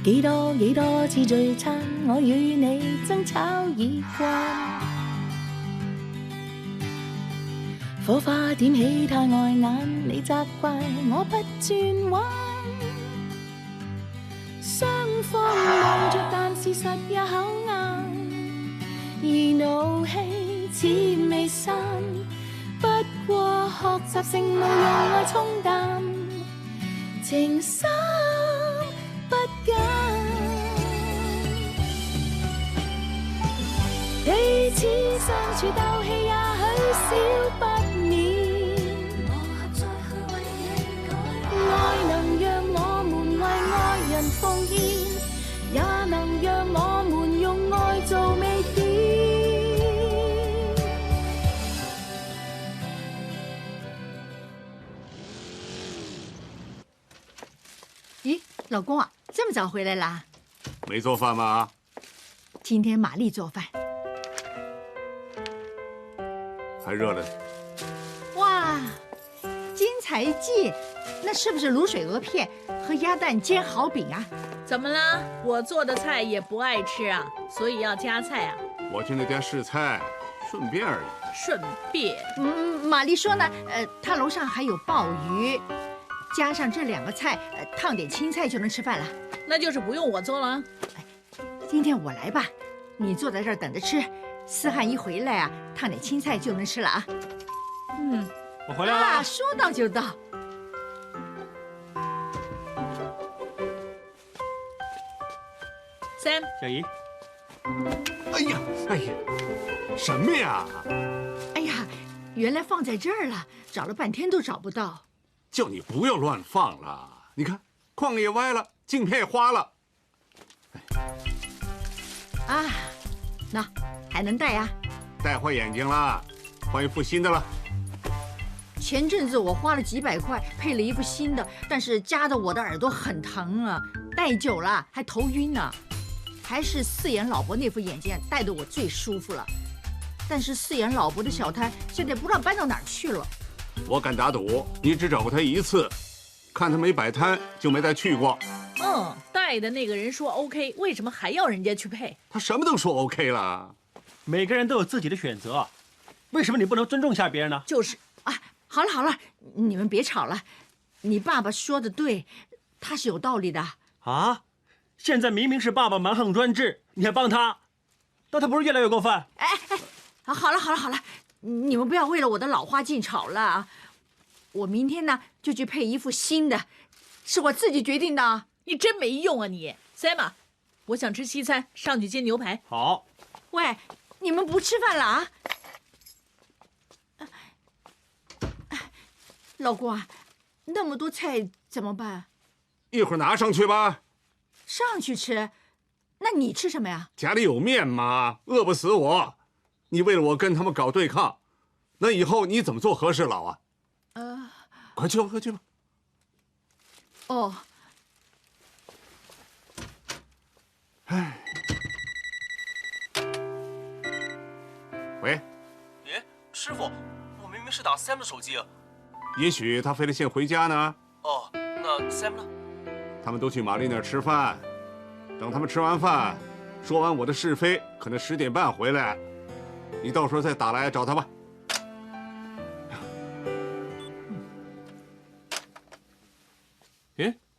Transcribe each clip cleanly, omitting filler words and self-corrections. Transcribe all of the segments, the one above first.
幾多次聚餐，我與你爭吵已慣。火花點起太礙眼，你責怪我不轉彎。雙方望着，但事實也口硬，而怒氣似未散。不過學習性無用愛沖淡，情深不減。彼此相處鬥氣，也許少不免。愛能讓我們為愛人奉獻，也能讓我們用愛做尾點。咦，老公啊，这么早回来啦？没做饭吗？今天玛丽做饭。还热着呢。哇，金财记，那是不是卤水鹅片和鸭蛋煎好饼啊？怎么了？我做的菜也不爱吃啊，所以要加菜啊。我去那店试菜，顺便而已。顺便。玛丽说呢，她楼上还有鲍鱼，加上这2个菜，烫点青菜就能吃饭了。那就是不用我做了。今天我来吧，你坐在这儿等着吃。思翰一回来啊，烫点青菜就能吃了啊。我回来了。啊，说到就到。Sam，小姨。哎呀，什么呀？哎呀，原来放在这儿了，找了半天都找不到。叫你不要乱放了。你看，框也歪了，镜片也花了。啊，那还能戴啊？戴坏眼睛了，换一副新的了。前阵子我花了几百块配了一副新的，但是夹得我的耳朵很疼啊，戴久了还头晕呢。还是四眼老伯那副眼镜戴得我最舒服了，但是四眼老伯的小摊现在不知道搬到哪儿去了。我敢打赌，你只找过他一次，看他没摆摊就没再去过。带的那个人说 OK， 为什么还要人家去配？他什么都说 OK 了。每个人都有自己的选择，为什么你不能尊重一下别人呢？就是啊，好了，你们别吵了。你爸爸说的对，他是有道理的。啊，现在明明是爸爸蛮横专制，你还帮他，那他不是越来越过分？哎，好了，你们不要为了我的老花镜吵了啊！我明天呢就去配一副新的，是我自己决定的。你真没用啊你 ，Sam， 我想吃西餐，上去煎牛排。好。喂，你们不吃饭了啊？老公啊，那么多菜怎么办？一会儿拿上去吧。上去吃？那你吃什么呀？家里有面吗？饿不死我。你为了我跟他们搞对抗，那以后你怎么做和事佬啊？快去吧，快去吧。哦。唉。喂。师傅，我明明是打 Sam 的手机啊。也许他费了线回家呢。哦，那 Sam 呢？他们都去玛丽那儿吃饭，等他们吃完饭，说完我的是非，可能10点半回来。你到时候再打来找他吧。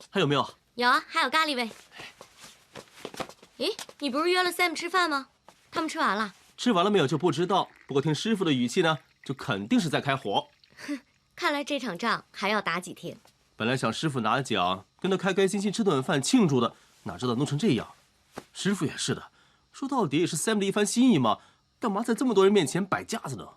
还有没有？有啊，还有咖喱味。咦，你不是约了 Sam 吃饭吗？他们吃完了。吃完了没有就不知道，不过听师傅的语气呢，就肯定是在开火。哼，看来这场仗还要打几天。本来想师傅拿奖，跟他开开心心吃顿饭庆祝的，哪知道弄成这样。师傅也是的，说到底也是 Sam 的一番心意嘛，干嘛在这么多人面前摆架子呢？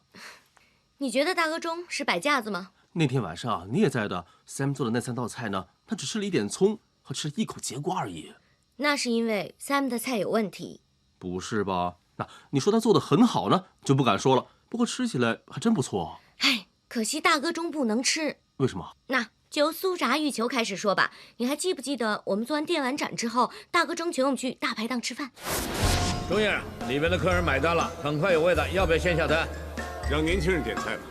你觉得大哥中是摆架子吗？那天晚上你也在的 ，Sam 做的那3道菜呢，他只吃了一点葱和吃了一口节瓜而已。那是因为 Sam 的菜有问题。不是吧？那你说他做的很好呢，就不敢说了。不过吃起来还真不错。唉，可惜大哥中不能吃。为什么？那就由苏炸玉球开始说吧。你还记不记得我们做完电玩展之后，大哥中请我们去大排档吃饭？钟爷，里边的客人买单了，很快有位的，要不要先下单？让年轻人点菜吧。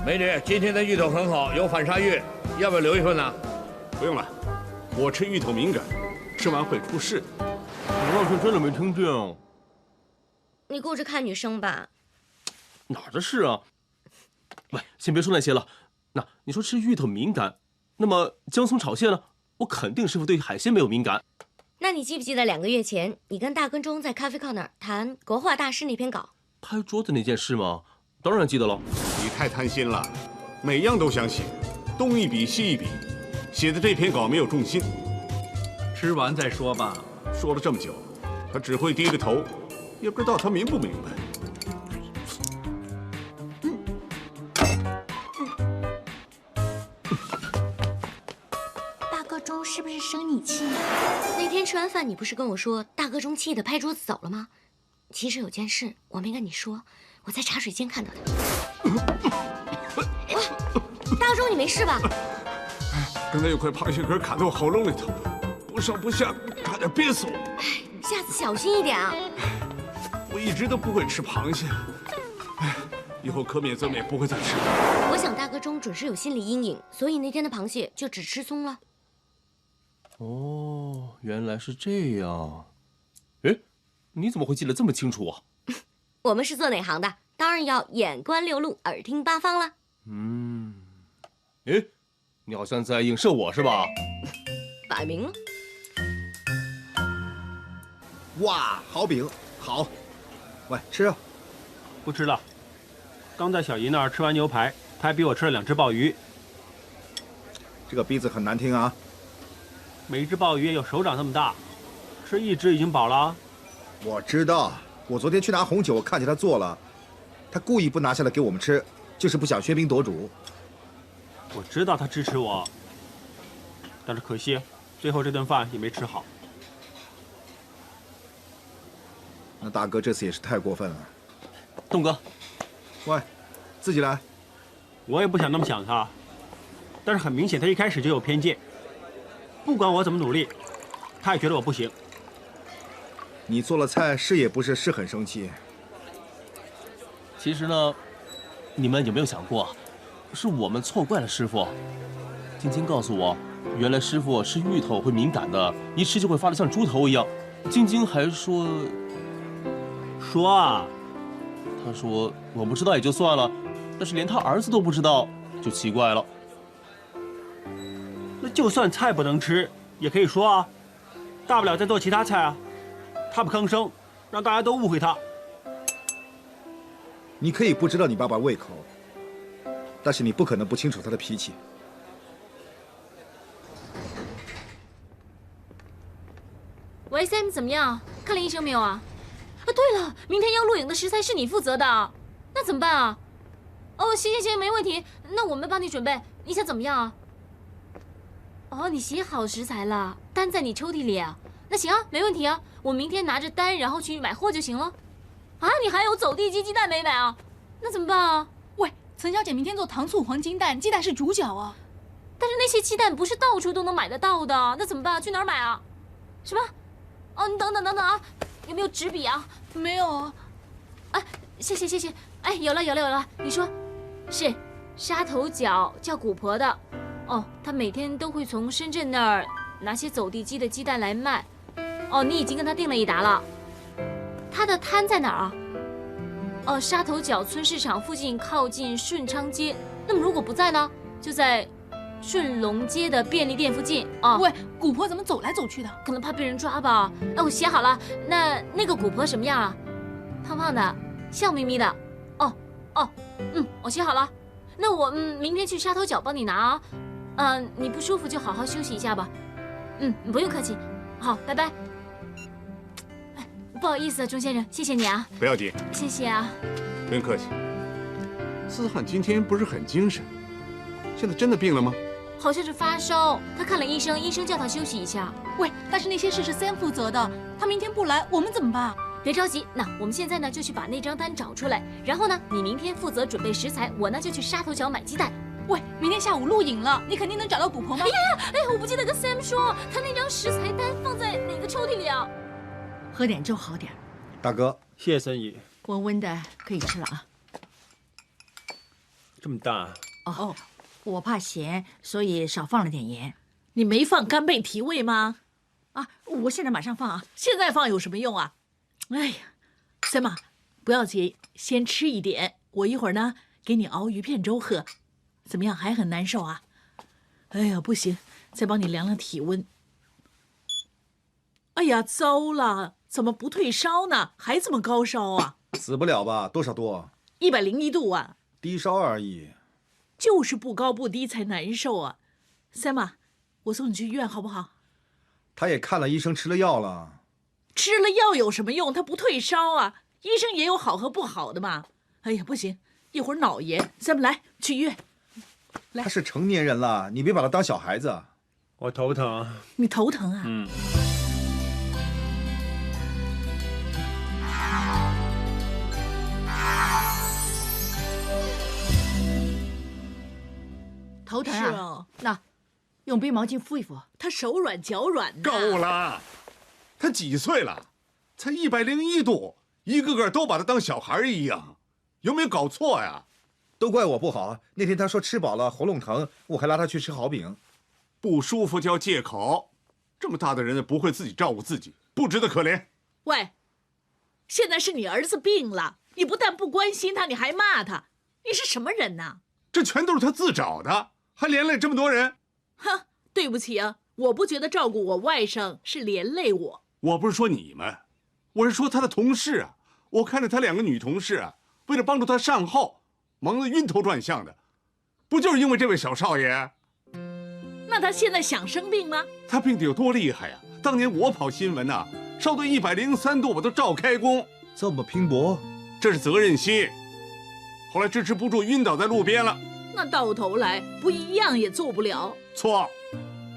美女，今天的芋头很好，有反沙芋，要不要留一份呢？不用了，我吃芋头敏感。吃完会出事。我倒是真的没听见。你顾着看女生吧。哪儿的事啊？喂，先别说那些了。那你说吃芋头敏感，那么姜葱炒蟹呢？我肯定师傅对海鲜没有敏感。那你记不记得2个月前你跟大跟钟在咖啡靠那儿谈国画大师那篇稿？拍桌子那件事吗？当然记得了。你太贪心了，每样都想写，东一笔西一笔，写的这篇稿没有重心。吃完再说吧。说了这么久，他只会低着头，也不知道他明不明白。大个钟是不是生你气呢？那天吃完饭，你不是跟我说大个钟气得拍桌子走了吗？其实有件事我没跟你说，我在茶水间看到的。大个钟，你没事吧？刚才有块螃蟹壳卡在我喉咙里头，不上不下，差点憋死我。下次小心一点啊！我一直都不会吃螃蟹，以后可免则免，不会再吃。我想大个钟准是有心理阴影，所以那天的螃蟹就只吃松了。哦，原来是这样。哎，你怎么会记得这么清楚啊？我们是做哪行的？当然要眼观六路，耳听八方了。哎，你好像在影射我是吧？摆明了。哇，好饼，好。喂，吃啊！不吃了。刚在小姨那儿吃完牛排，她还比我吃了2只鲍鱼。这个鼻子很难听啊。每一只鲍鱼也有手掌那么大，吃1只已经饱了。我知道，我昨天去拿红酒，我看见他做了，他故意不拿下来给我们吃，就是不想喧宾夺主。我知道他支持我，但是可惜，最后这顿饭也没吃好。那大哥这次也是太过分了。栋哥，喂，自己来。我也不想那么想他，但是很明显他一开始就有偏见。不管我怎么努力，他也觉得我不行。你做了菜是也不是，是很生气。其实呢，你们有没有想过，是我们错怪了师傅？晶晶告诉我，原来师傅吃芋头会敏感的，一吃就会发得像猪头一样。晶晶还说啊，他说我不知道也就算了，但是连他儿子都不知道，就奇怪了。那就算菜不能吃，也可以说啊，大不了再做其他菜啊。他不吭声，让大家都误会他。你可以不知道你爸爸胃口，但是你不可能不清楚他的脾气。喂 ，Sam， 怎么样？看了医生没有啊？对了，明天要录影的食材是你负责的，那怎么办啊？哦，行，没问题，那我们帮你准备。你想怎么样啊？哦，你写好食材了，单在你抽屉里啊？那行啊，没问题啊，我明天拿着单，然后去买货就行了。啊，你还有走地鸡鸡蛋没买啊？那怎么办啊？喂，岑小姐明天做糖醋黄金蛋，鸡蛋是主角啊。但是那些鸡蛋不是到处都能买得到的，那怎么办？去哪儿买啊？什么？哦，你等等啊，有没有纸笔啊？没有啊。哎，谢谢。哎，有了，你说，是沙头角叫古婆的。哦，她每天都会从深圳那儿拿些走地鸡的鸡蛋来卖。哦，你已经跟她订了一沓了。她的摊在哪儿啊？哦，沙头角村市场附近，靠近顺昌街。那么如果不在呢？就在顺龙街的便利店附近啊。喂，古婆怎么走来走去的？可能怕被人抓吧。哎，我写好了。那个古婆什么样啊？胖胖的，笑眯眯的。哦，我写好了。那我明天去沙头角帮你拿啊。你不舒服就好好休息一下吧。不用客气。好，拜拜。不好意思，钟先生，谢谢你啊。不要紧，谢谢啊。不用客气。思翰今天不是很精神，现在真的病了吗？好像是发烧，他看了医生，医生叫他休息一下。喂，但是那些事是 Sam 负责的，他明天不来，我们怎么办？别着急，那我们现在呢就去把那张单找出来，然后呢，你明天负责准备食材，我呢就去沙头角买鸡蛋。喂，明天下午录影了，你肯定能找到古婆吗？哎呀，我不记得跟 Sam 说，他那张食材单放在哪个抽屉里啊？喝点粥好点。大哥，谢谢森姨。温温的可以吃了啊。这么大。哦，我怕咸，所以少放了点盐。你没放干贝提味吗？啊，我现在马上放啊。现在放有什么用啊？哎呀，三妈，不要急，先吃一点，我一会儿呢给你熬鱼片粥喝。怎么样，还很难受啊？哎呀，不行，再帮你量量体温。哎呀，糟了，怎么不退烧呢？还这么高烧啊？死不了吧？多少度？101度啊！低烧而已。就是不高不低才难受啊。三妈，我送你去医院好不好？他也看了医生，吃了药了。吃了药有什么用？他不退烧啊！医生也有好和不好的嘛。哎呀，不行，一会儿脑炎。咱们来去医院。来，他是成年人了，你别把他当小孩子。我头疼。你头疼啊？嗯。头疼啊？是哦。那用冰毛巾敷一敷。他手软脚软的。够了，他几岁了？才101度，一个个都把他当小孩一样，有没有搞错呀？都怪我不好，那天他说吃饱了喉咙疼，我还拉他去吃好饼。不舒服就要借口，这么大的人不会自己照顾自己，不值得可怜。喂，现在是你儿子病了，你不但不关心他，你还骂他，你是什么人呐？这全都是他自找的，还连累这么多人。哼，对不起啊，我不觉得照顾我外甥是连累我。我不是说你们，我是说他的同事啊。我看着他2个女同事啊，为了帮助他善后，忙得晕头转向的，不就是因为这位小少爷？那他现在想生病吗？他病得有多厉害呀？当年我跑新闻呐，烧到103度我都照开工。这么拼搏，这是责任心。后来支持不住，晕倒在路边了。那到头来不一样也做不了。错，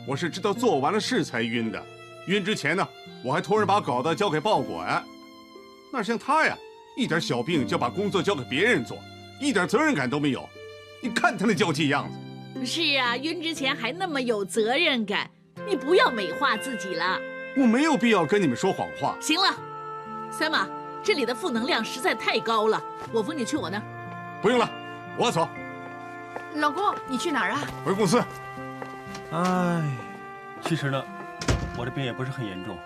我是知道做完了事才晕的。晕之前呢，我还托人把稿子交给报馆。哪像他呀，一点小病就把工作交给别人做，一点责任感都没有。你看他那娇气样子。是啊，晕之前还那么有责任感，你不要美化自己了。我没有必要跟你们说谎话。行了，三妈，这里的负能量实在太高了，我扶你去我那儿。不用了，我要走。老公，你去哪儿啊？回公司。哎，其实呢，我的病也不是很严重，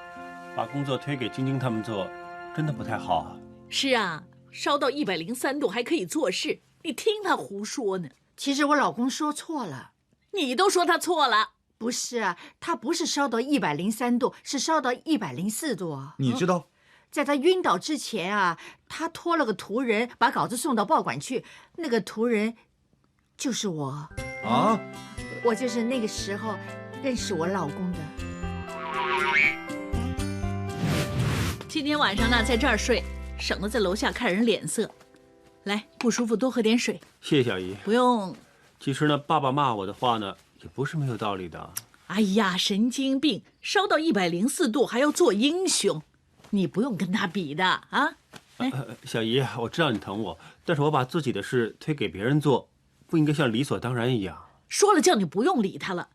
把工作推给晶晶他们做，真的不太好啊。是啊，烧到103度还可以做事，你听他胡说呢。其实我老公说错了。你都说他错了。不是啊，他不是烧到103度，是烧到104度。你知道？在他晕倒之前啊，他托了个途人把稿子送到报馆去，那个途人就是我。啊？我就是那个时候认识我老公的。今天晚上呢，在这儿睡，省得在楼下看人脸色。来，不舒服多喝点水。谢谢小姨。不用。其实呢，爸爸骂我的话呢，也不是没有道理的。哎呀，神经病！烧到104度还要做英雄，你不用跟他比的啊！小姨，我知道你疼我，但是我把自己的事推给别人做，不应该像理所当然一样。说了叫你不用理他了。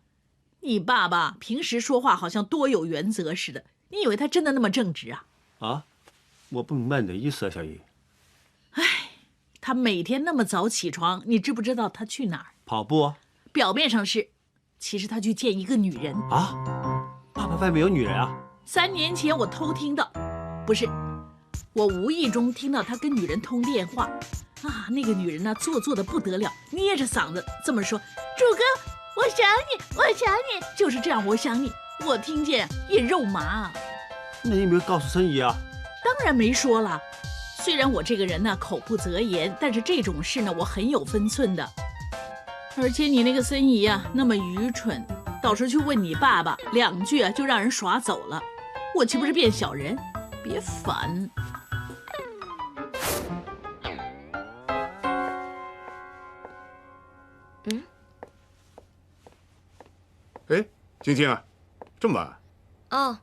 你爸爸平时说话好像多有原则似的，你以为他真的那么正直啊？啊，我不明白你的意思啊，小姨。哎，他每天那么早起床，你知不知道他去哪儿？跑步啊？表面上是，其实他去见一个女人啊。爸爸外面有女人啊？3年前我偷听到，不是，我无意中听到他跟女人通电话。啊，那个女人呢，做作的不得了，捏着嗓子这么说：“主哥，我想你，我想你。”就是这样，我想你，我听见也肉麻。那你有没有告诉孙姨啊？当然没说了。虽然我这个人呢口不择言，但是这种事呢我很有分寸的。而且你那个孙姨啊那么愚蠢，到时候去问你爸爸2句啊就让人耍走了，我岂不是变小人？别烦。哎，晶晶啊，这么晚？哦，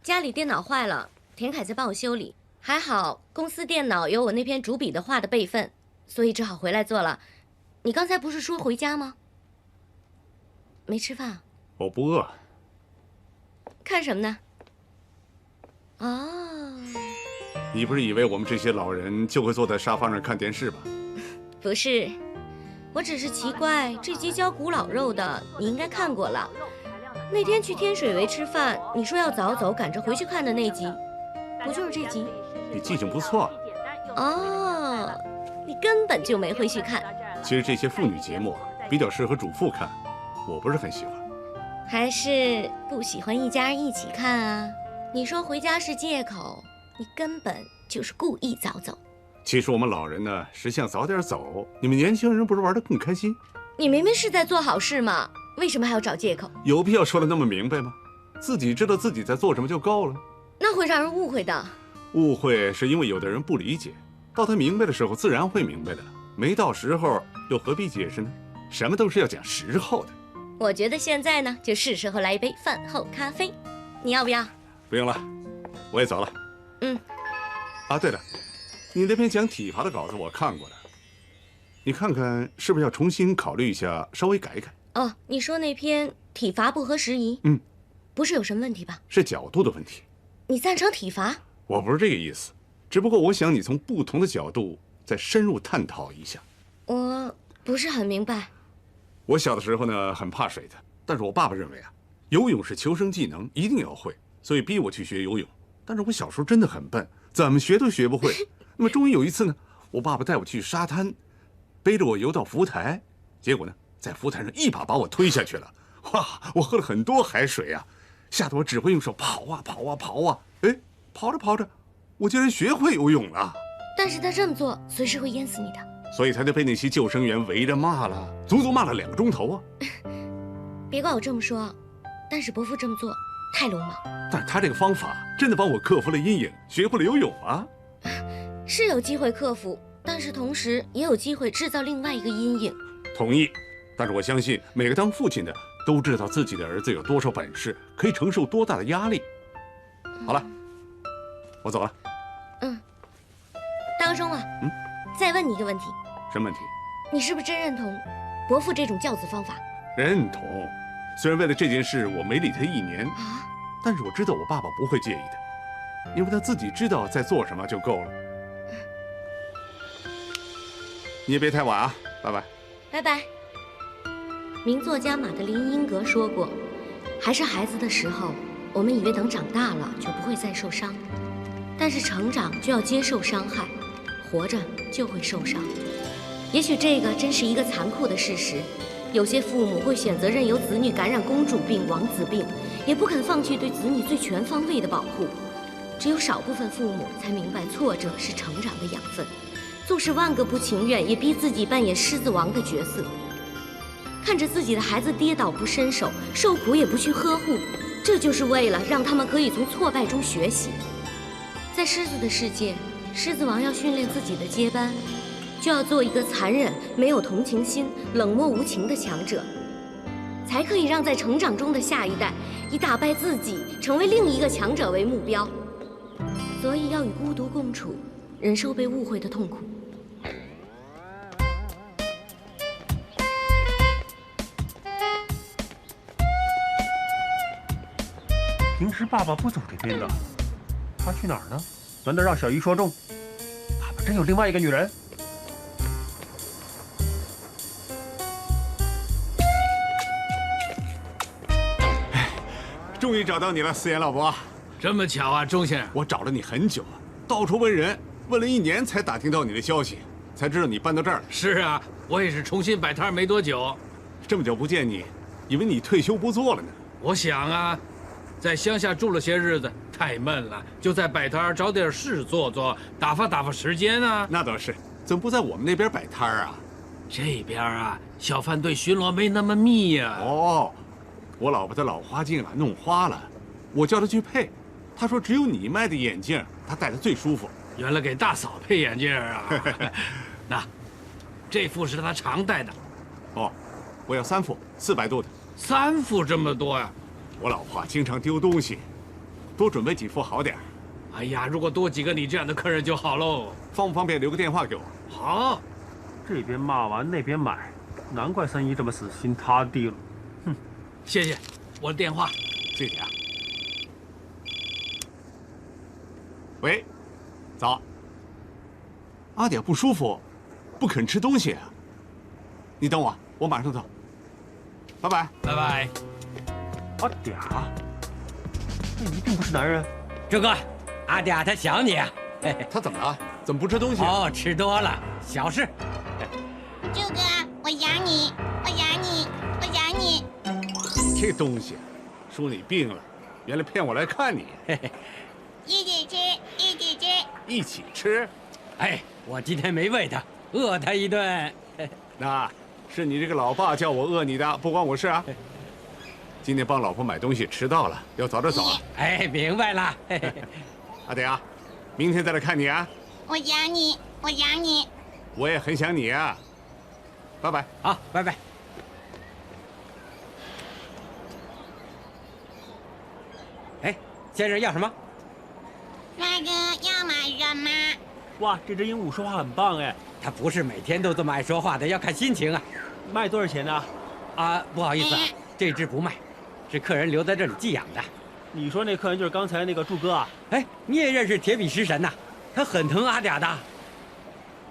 家里电脑坏了，田凯在帮我修理。还好公司电脑有我那篇主笔的画的备份，所以只好回来做了。你刚才不是说回家吗？没吃饭？我不饿。看什么呢？哦，你不是以为我们这些老人就会坐在沙发上看电视吧？不是，我只是奇怪这集教古老肉的，你应该看过了。那天去天水围吃饭，你说要早走，赶着回去看的那集，不就是这集？你记性不错。哦，你根本就没回去看。其实这些妇女节目啊，比较适合主妇看，我不是很喜欢。还是不喜欢一家人一起看啊？你说回家是借口，你根本就是故意早走。其实我们老人呢，是想早点走，你们年轻人不是玩得更开心？你明明是在做好事嘛，为什么还要找借口？有必要说的那么明白吗？自己知道自己在做什么就够了。那会让人误会的。误会是因为有的人不理解，到他明白的时候自然会明白的，没到时候又何必解释呢？什么都是要讲时候的。我觉得现在呢，就是时候来一杯饭后咖啡，你要不要？不用了，我也走了。啊，对了，你那篇讲体罚的稿子我看过了，你看看是不是要重新考虑一下，稍微改一改？哦，你说那篇体罚不合时宜？不是有什么问题吧？是角度的问题。你赞成体罚？我不是这个意思，只不过我想你从不同的角度再深入探讨一下。我不是很明白。我小的时候呢，很怕水的，但是我爸爸认为啊，游泳是求生技能，一定要会，所以逼我去学游泳。但是我小时候真的很笨，怎么学都学不会。那么终于有一次呢，我爸爸带我去沙滩，背着我游到浮台，结果呢，在浮台上一把把我推下去了。哇，我喝了很多海水啊，吓得我只会用手跑啊跑啊跑啊，哎，跑着跑着，我竟然学会游泳了。但是他这么做随时会淹死你的。所以他就被那些救生员围着骂了，足足骂了2个钟头啊！别怪我这么说，但是伯父这么做太鲁莽。但是他这个方法真的帮我克服了阴影，学会了游泳啊！是有机会克服，但是同时也有机会制造另外一个阴影。同意，但是我相信每个当父亲的都知道自己的儿子有多少本事，可以承受多大的压力。好了，我走了。大哥钟啊，再问你一个问题。什么问题？你是不是真认同伯父这种教子方法？认同。虽然为了这件事我没理他1年，但是我知道我爸爸不会介意的，因为他自己知道在做什么就够了。你也别太晚啊，拜拜。拜拜。名作家马德琳·英格说过，还是孩子的时候，我们以为等长大了就不会再受伤，但是成长就要接受伤害，活着就会受伤。也许这个真是一个残酷的事实。有些父母会选择任由子女感染公主病、王子病，也不肯放弃对子女最全方位的保护。只有少部分父母才明白挫折是成长的养分，纵使万个不情愿，也逼自己扮演狮子王的角色。看着自己的孩子跌倒不伸手，受苦也不去呵护，这就是为了让他们可以从挫败中学习。在狮子的世界，狮子王要训练自己的接班，就要做一个残忍、没有同情心、冷漠无情的强者，才可以让在成长中的下一代以打败自己、成为另一个强者为目标。所以要与孤独共处，忍受被误会的痛苦。平时爸爸不走这边的，他去哪儿呢？难道让小姨说中？爸爸真有另外一个女人？终于找到你了，四眼老伯。这么巧啊，钟先生！我找了你很久了，到处问人，问了1年才打听到你的消息，才知道你搬到这儿了。是啊，我也是重新摆摊没多久。这么久不见你，以为你退休不做了呢。我想啊，在乡下住了些日子，太闷了，就在摆摊找点事做做，打发时间啊。那倒是，怎么不在我们那边摆摊啊？这边啊，小贩队巡逻没那么密呀。哦，我老婆的老花镜啊弄花了，我叫她去配，她说只有你卖的眼镜，她戴的最舒服。原来给大嫂配眼镜啊？那，这副是她常戴的。哦，我要3副，400度的。3副这么多呀？我老婆经常丢东西，多准备几副好点。哎呀，如果多几个你这样的客人就好喽。方不方便留个电话给我？好。这边骂完那边买，难怪生意这么死心塌地了。哼，谢谢，我的电话。谢谢啊。喂，早。阿典不舒服，不肯吃东西啊。你等我，我马上走。拜拜。拜拜。阿嗲，那一定不是男人。朱哥，阿嗲他想你啊。他怎么了？怎么不吃东西？哦，吃多了，小事。朱哥，我养你，我养你，我养你。这东西，说你病了，原来骗我来看你。一起吃，一起吃，一起吃。哎，我今天没喂他，饿他一顿。那是你这个老爸叫我饿你的，不关我事啊。今天帮老婆买东西迟到了，要早点走啊。哎，明白了。阿嗲，明天再来看你啊。我养你，我养你。我也很想你啊。拜拜。好，拜拜。哎，先生要什么？帅哥要买什么？哇，这只鹦鹉说话很棒哎。他不是每天都这么爱说话的，要看心情啊。卖多少钱呢？啊，不好意思啊，这只不卖，是客人留在这里寄养的。你说那客人就是刚才那个祝哥啊？哎，你也认识铁臂食神呐？他很疼阿嗲的。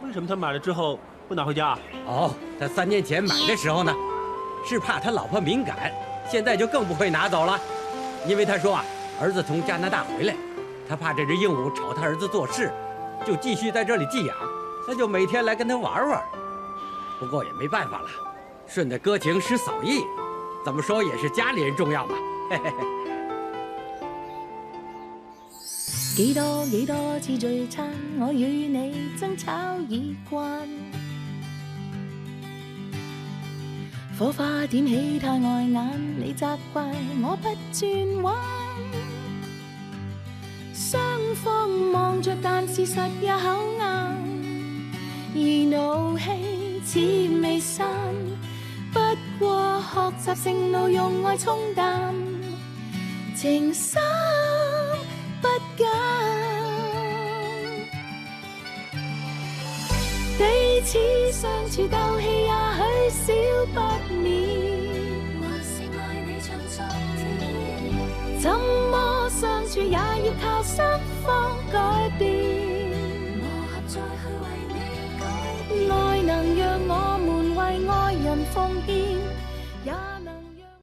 为什么他买了之后不拿回家啊？哦，他3年前买的时候呢，是怕他老婆敏感，现在就更不会拿走了，因为他说啊，儿子从加拿大回来，他怕这只鹦鹉吵他儿子做事，就继续在这里寄养，那就每天来跟他玩玩。不过也没办法了，顺着哥情失嫂意，怎么说也是家里人重要嘛。嘿嘿嘿。幾多次聚餐，我與你爭吵已慣，火花點起太礙眼，你責怪我不轉彎，雙方望着，但事實也口硬，而怒氣似未散，不過學習性怒用愛沖淡，情深不減，彼此相處鬥氣也許少不免，還是愛你像昨天，怎麼相處也要靠雙方改變，磨合再去為你改變，愛能讓我們為愛人奉獻。